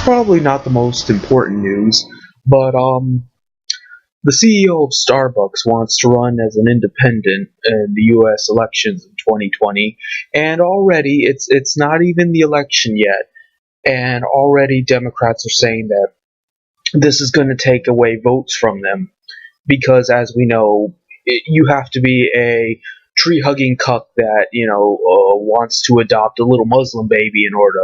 probably not the most important news, but the CEO of Starbucks wants to run as an independent in the U.S. elections in 2020, and already it's not even the election yet, and already Democrats are saying that this is going to take away votes from them because, as we know, you have to be a tree-hugging cuck that wants to adopt a little Muslim baby in order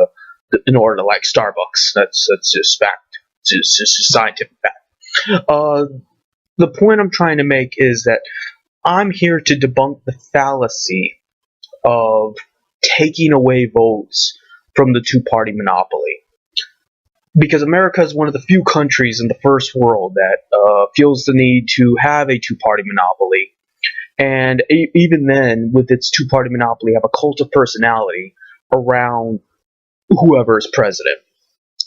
to like Starbucks. That's just fact. It's just scientific fact. The point I'm trying to make is that I'm here to debunk the fallacy of taking away votes from the two-party monopoly. Because America is one of the few countries in the first world that feels the need to have a two-party monopoly. And even then, with its two-party monopoly, have a cult of personality around whoever is president.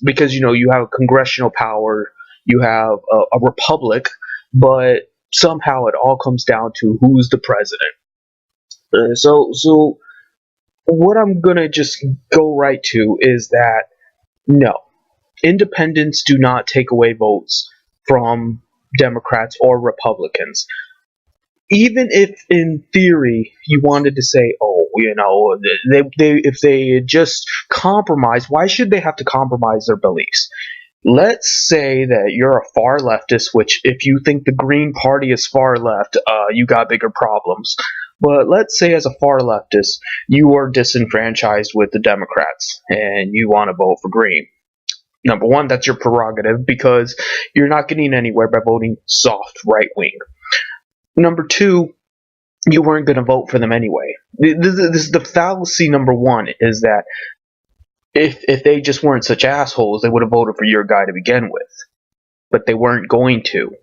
Because, you have congressional power, you have a republic, but somehow it all comes down to who's the president. So what I'm going to just go right to is that, no, independents do not take away votes from Democrats or Republicans. Even if, in theory, you wanted to say, if they just compromise, why should they have to compromise their beliefs? Let's say that you're a far leftist, which if you think the Green Party is far left, you got bigger problems. But let's say as a far leftist, you are disenfranchised with the Democrats, and you want to vote for Green. Number one, that's your prerogative, because you're not getting anywhere by voting soft right wing. Number two, you weren't going to vote for them anyway. The fallacy number one is that if they just weren't such assholes, they would have voted for your guy to begin with. But they weren't going to.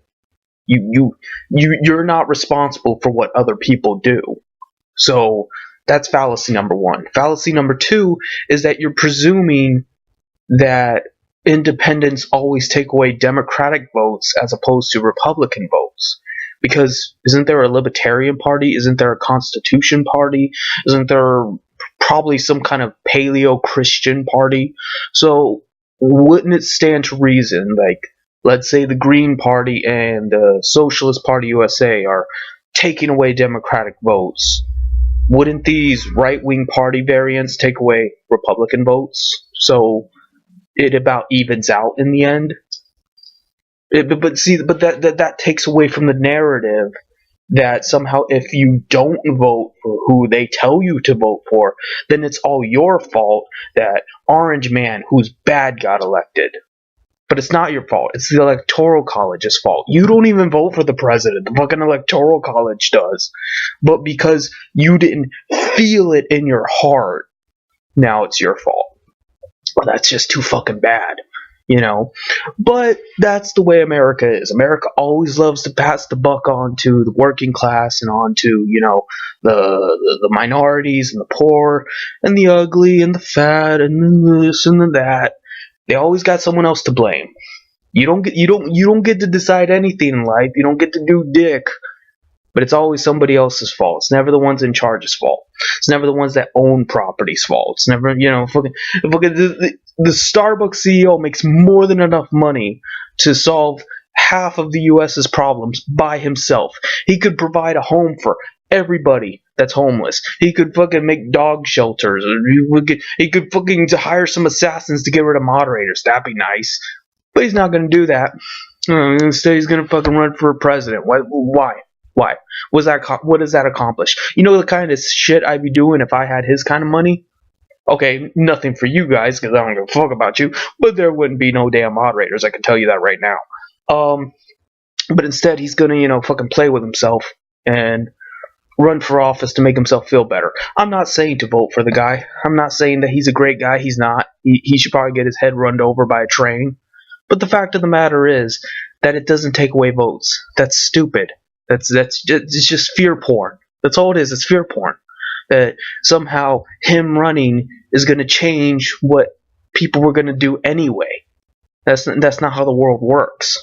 You're not responsible for what other people do. So that's fallacy number one. Fallacy number two is that you're presuming that independents always take away Democratic votes as opposed to Republican votes. Because isn't there a Libertarian Party? Isn't there a Constitution Party? Isn't there probably some kind of Paleo-Christian Party? So wouldn't it stand to reason, like, let's say the Green Party and the Socialist Party USA are taking away Democratic votes. Wouldn't these right-wing party variants take away Republican votes? So it about evens out in the end? But that takes away from the narrative that somehow if you don't vote for who they tell you to vote for, then it's all your fault that Orange Man, who's bad, got elected. But it's not your fault. It's the Electoral College's fault. You don't even vote for the president. The fucking Electoral College does. But because you didn't feel it in your heart, now it's your fault. Well, that's just too fucking bad. But that's the way America is. America always loves to pass the buck on to the working class and on to, the minorities and the poor and the ugly and the fat and this and the that. They always got someone else to blame. You don't get to decide anything in life. You don't get to do dick. But it's always somebody else's fault. It's never the ones in charge's fault. It's never the ones that own property's fault. It's never, the Starbucks CEO makes more than enough money to solve half of the U.S.'s problems by himself. He could provide a home for everybody that's homeless. He could fucking make dog shelters. He could fucking hire some assassins to get rid of moderators. That'd be nice. But he's not going to do that. Instead, he's going to fucking run for president. Why? Why? What does that accomplish? You know the kind of shit I'd be doing if I had his kind of money? Okay, nothing for you guys, because I don't give a fuck about you, but there wouldn't be no damn moderators, I can tell you that right now. But instead, he's gonna, fucking play with himself and run for office to make himself feel better. I'm not saying to vote for the guy. I'm not saying that he's a great guy. He's not. He should probably get his head run over by a train. But the fact of the matter is that it doesn't take away votes. That's stupid. It's just fear porn. That's all it is. It's fear porn. That somehow him running is going to change what people were going to do anyway. That's not how the world works.